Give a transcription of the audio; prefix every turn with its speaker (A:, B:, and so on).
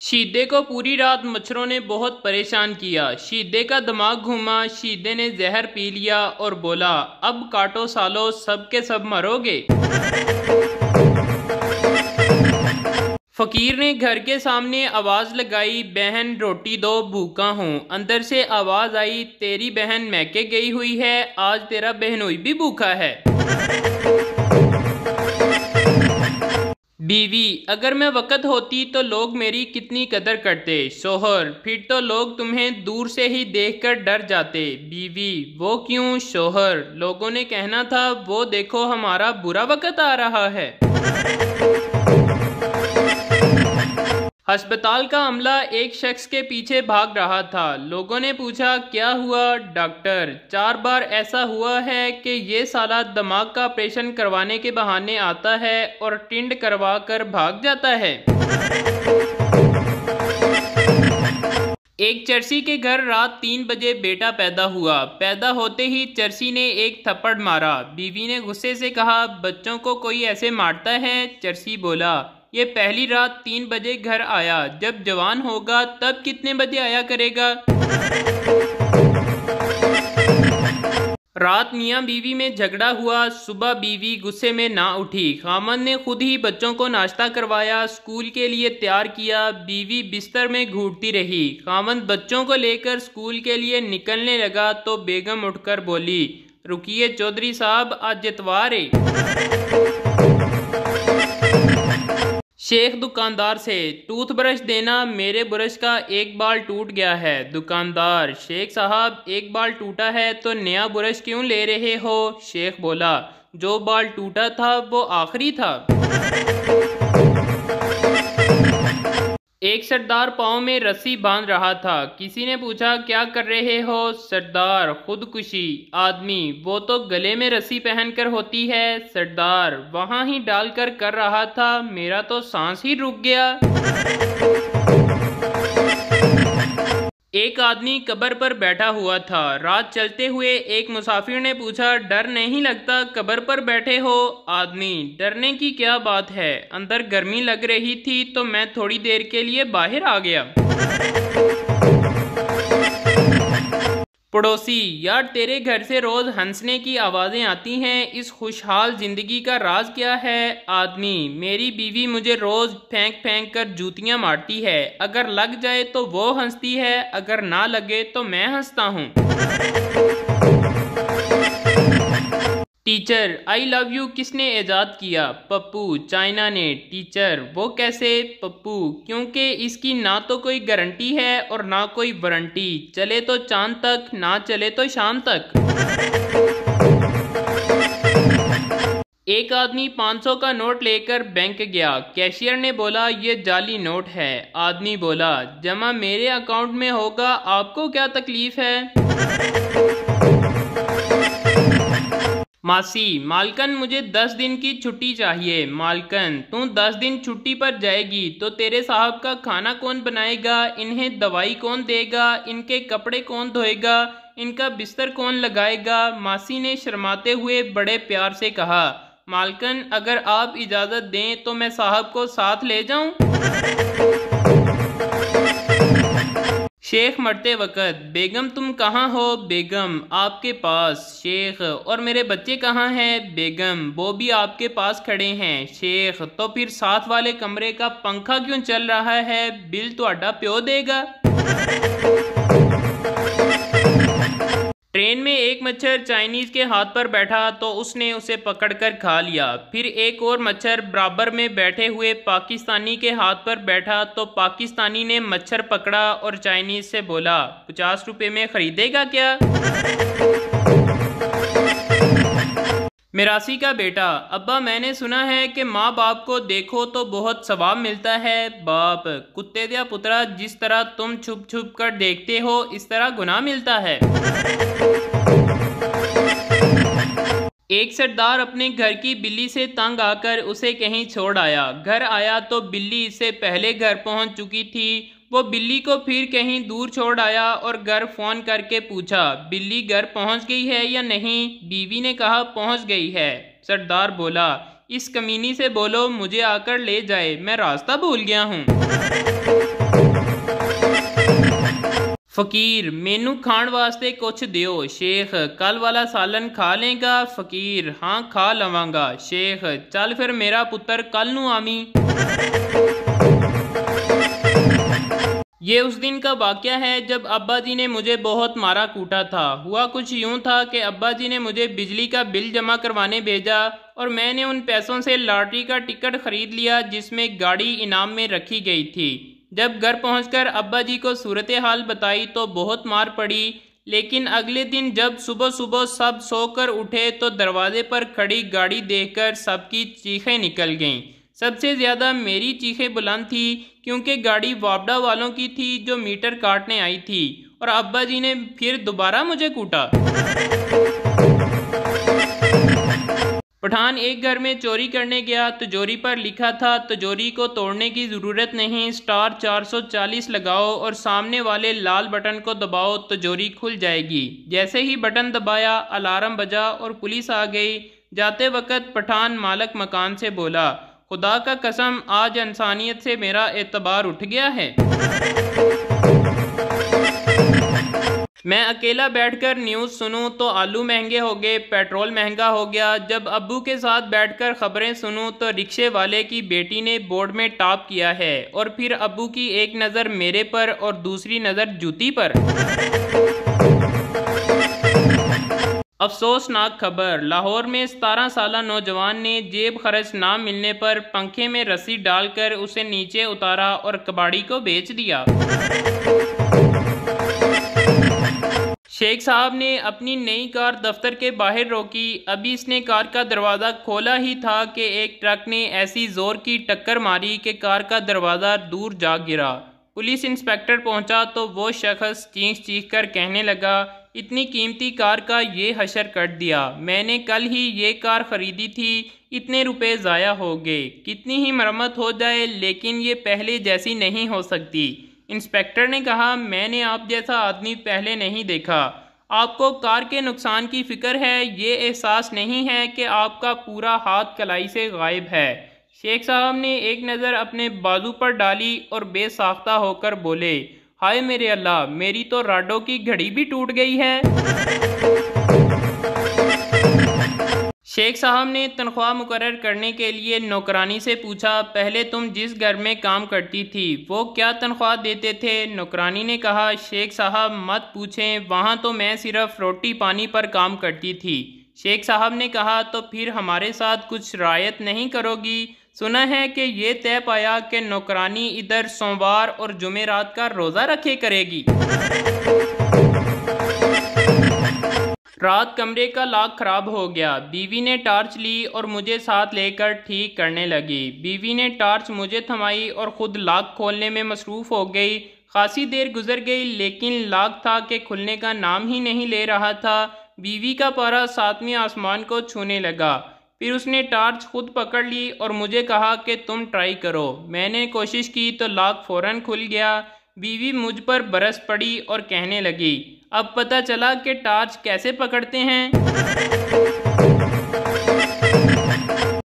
A: शीदे को पूरी रात मच्छरों ने बहुत परेशान किया। शीदे का दिमाग घूमा। शीदे ने जहर पी लिया और बोला, अब काटो सालो, सब के सब मरोगे। फकीर ने घर के सामने आवाज लगाई, बहन रोटी दो, भूखा हूँ। अंदर से आवाज आई, तेरी बहन मैके गई हुई है, आज तेरा बहनोई भी भूखा है। बीवी, अगर मैं वक़्त होती तो लोग मेरी कितनी कदर करते। शोहर, फिर तो लोग तुम्हें दूर से ही देखकर डर जाते। बीवी, वो क्यों। शोहर, लोगों ने कहना था, वो देखो हमारा बुरा वक़्त आ रहा है। अस्पताल का अमला एक शख्स के पीछे भाग रहा था। लोगों ने पूछा, क्या हुआ। डॉक्टर, 4 बार ऐसा हुआ है कि ये साला दिमाग का ऑपरेशन करवाने के बहाने आता है और टिंड करवा कर भाग जाता है। एक चर्सी के घर रात 3 बजे बेटा पैदा हुआ। पैदा होते ही चर्सी ने एक थप्पड़ मारा। बीवी ने गुस्से से कहा, बच्चों को कोई ऐसे मारता है। चर्सी बोला, ये पहली रात 3 बजे घर आया, जब जवान होगा तब कितने बजे आया करेगा। रात मियाँ बीवी में झगड़ा हुआ। सुबह बीवी गुस्से में ना उठी। खामन ने खुद ही बच्चों को नाश्ता करवाया, स्कूल के लिए तैयार किया। बीवी बिस्तर में घूटती रही। खामन बच्चों को लेकर स्कूल के लिए निकलने लगा तो बेगम उठकर बोली, रुकिए चौधरी साहब, आज इतवार है। शेख दुकानदार से, टूथब्रश देना, मेरे ब्रश का एक बाल टूट गया है। दुकानदार, शेख साहब एक बाल टूटा है तो नया ब्रश क्यों ले रहे हो। शेख बोला, जो बाल टूटा था वो आखिरी था। एक सरदार पाँव में रस्सी बांध रहा था। किसी ने पूछा, क्या कर रहे हो। सरदार, खुदकुशी। आदमी, वो तो गले में रस्सी पहनकर होती है। सरदार, वहां ही डालकर कर रहा था, मेरा तो सांस ही रुक गया। एक आदमी कब्र पर बैठा हुआ था। रात चलते हुए एक मुसाफिर ने पूछा, डर नहीं लगता कब्र पर बैठे हो। आदमी, डरने की क्या बात है, अंदर गर्मी लग रही थी तो मैं थोड़ी देर के लिए बाहर आ गया। पड़ोसी, यार तेरे घर से रोज हंसने की आवाजें आती हैं, इस खुशहाल जिंदगी का राज क्या है। आदमी, मेरी बीवी मुझे रोज फेंक फेंक कर जूतियां मारती है, अगर लग जाए तो वो हंसती है, अगर ना लगे तो मैं हंसता हूँ। टीचर, आई लव यू किसने ईजाद किया। पप्पू, चाइना ने। टीचर, वो कैसे। पप्पू, क्योंकि इसकी ना तो कोई गारंटी है और ना कोई वारंटी, चले तो चांद तक, ना चले तो शाम तक। एक आदमी 500 का नोट लेकर बैंक गया। कैशियर ने बोला, ये जाली नोट है। आदमी बोला, जमा मेरे अकाउंट में होगा, आपको क्या तकलीफ है। मासी, मालकन मुझे 10 दिन की छुट्टी चाहिए। मालकन, तू 10 दिन छुट्टी पर जाएगी तो तेरे साहब का खाना कौन बनाएगा, इन्हें दवाई कौन देगा, इनके कपड़े कौन धोएगा, इनका बिस्तर कौन लगाएगा। मासी ने शर्माते हुए बड़े प्यार से कहा, मालकन अगर आप इजाज़त दें तो मैं साहब को साथ ले जाऊं। शेख मरते वक़्त, बेगम तुम कहाँ हो। बेगम, आपके पास। शेख, और मेरे बच्चे कहाँ हैं। बेगम, वो भी आपके पास खड़े हैं। शेख, तो फिर साथ वाले कमरे का पंखा क्यों चल रहा है, बिल ਤੁਹਾਡਾ प्यो देगा। ट्रेन में एक मच्छर चाइनीज के हाथ पर बैठा तो उसने उसे पकड़कर खा लिया। फिर एक और मच्छर बराबर में बैठे हुए पाकिस्तानी के हाथ पर बैठा तो पाकिस्तानी ने मच्छर पकड़ा और चाइनीज से बोला, 50 रुपए में खरीदेगा क्या। मिरासी का बेटा, अब्बा मैंने सुना है कि माँ बाप को देखो तो बहुत सवाब मिलता है। बाप, कुत्ते दिया पुत्रा, जिस तरह तुम छुप छुप कर देखते हो इस तरह गुनाह मिलता है। एक सरदार अपने घर की बिल्ली से तंग आकर उसे कहीं छोड़ आया। घर आया तो बिल्ली इससे पहले घर पहुंच चुकी थी। वो बिल्ली को फिर कहीं दूर छोड़ आया और घर फोन करके पूछा, बिल्ली घर पहुंच गई है या नहीं। बीवी ने कहा, पहुंच गई है। सरदार बोला, इस कमीनी से बोलो मुझे आकर ले जाए, मैं रास्ता भूल गया हूँ। फकीर मैनू खाण वास्ते कुछ दियो। शेख कल वाला सालन खा लेगा। फकीर हाँ खा लवांगा। शेख चल फिर मेरा पुत्र कल नू आवी। ये उस दिन का वाक़या है जब अब्बा जी ने मुझे बहुत मारा कूटा था। हुआ कुछ यूं था कि अब्बा जी ने मुझे बिजली का बिल जमा करवाने भेजा और मैंने उन पैसों से लॉटरी का टिकट ख़रीद लिया जिसमें गाड़ी इनाम में रखी गई थी। जब घर पहुंचकर अब्बा जी को सूरत हाल बताई तो बहुत मार पड़ी, लेकिन अगले दिन जब सुबह सुबह सब सोकर उठे तो दरवाजे पर खड़ी गाड़ी देखकर सबकी चीखें निकल गईं। सबसे ज़्यादा मेरी चीखें बुलंद थी क्योंकि गाड़ी वापडा वालों की थी जो मीटर काटने आई थी और अब्बा जी ने फिर दोबारा मुझे कूटा। पठान एक घर में चोरी करने गया। तिजोरी पर लिखा था तिजोरी को तोड़ने की ज़रूरत नहीं, स्टार 440 लगाओ और सामने वाले लाल बटन को दबाओ, तिजोरी खुल जाएगी। जैसे ही बटन दबाया अलार्म बजा और पुलिस आ गई। जाते वक्त पठान मालिक मकान से बोला, खुदा का कसम आज इंसानियत से मेरा एतबार उठ गया है। मैं अकेला बैठकर न्यूज़ सुनूं तो आलू महंगे हो गए, पेट्रोल महंगा हो गया। जब अब्बू के साथ बैठकर खबरें सुनूं तो रिक्शे वाले की बेटी ने बोर्ड में टॉप किया है और फिर अब्बू की एक नज़र मेरे पर और दूसरी नज़र जूती पर। अफसोसनाक खबर, लाहौर में 17 साला नौजवान ने जेब खर्च ना मिलने पर पंखे में रस्सी डालकर उसे नीचे उतारा और कबाड़ी को बेच दिया। शेख साहब ने अपनी नई कार दफ्तर के बाहर रोकी। अभी इसने कार का दरवाज़ा खोला ही था कि एक ट्रक ने ऐसी ज़ोर की टक्कर मारी कि कार का दरवाज़ा दूर जा गिरा। पुलिस इंस्पेक्टर पहुंचा तो वो शख्स चीख चीख कर कहने लगा, इतनी कीमती कार का ये हशर कर दिया। मैंने कल ही ये कार ख़रीदी थी, इतने रुपए ज़ाया हो गए। कितनी ही मरम्मत हो जाए लेकिन ये पहले जैसी नहीं हो सकती। इंस्पेक्टर ने कहा, मैंने आप जैसा आदमी पहले नहीं देखा। आपको कार के नुकसान की फ़िक्र है, ये एहसास नहीं है कि आपका पूरा हाथ कलाई से गायब है। शेख साहब ने एक नज़र अपने बाजू पर डाली और बेसाख्ता होकर बोले, हाय मेरे अल्लाह, मेरी तो राडो की घड़ी भी टूट गई है। शेख साहब ने तनख्वाह मुकर्रर करने के लिए नौकरानी से पूछा, पहले तुम जिस घर में काम करती थी वो क्या तनख्वाह देते थे? नौकरानी ने कहा, शेख साहब मत पूछें, वहाँ तो मैं सिर्फ रोटी पानी पर काम करती थी। शेख साहब ने कहा, तो फिर हमारे साथ कुछ रियायत नहीं करोगी? सुना है कि ये तय पाया कि नौकरानी इधर सोमवार और जुमेरात का रोज़ा रखे करेगी। रात कमरे का लॉक खराब हो गया। बीवी ने टॉर्च ली और मुझे साथ लेकर ठीक करने लगी। बीवी ने टॉर्च मुझे थमाई और ख़ुद लॉक खोलने में मसरूफ़ हो गई। खासी देर गुजर गई लेकिन लॉक था कि खुलने का नाम ही नहीं ले रहा था। बीवी का पारा 7वें आसमान को छूने लगा। फिर उसने टॉर्च खुद पकड़ ली और मुझे कहा कि तुम ट्राई करो। मैंने कोशिश की तो लॉक फ़ौरन खुल गया। बीवी मुझ पर बरस पड़ी और कहने लगी, अब पता चला कि टॉर्च कैसे पकड़ते हैं।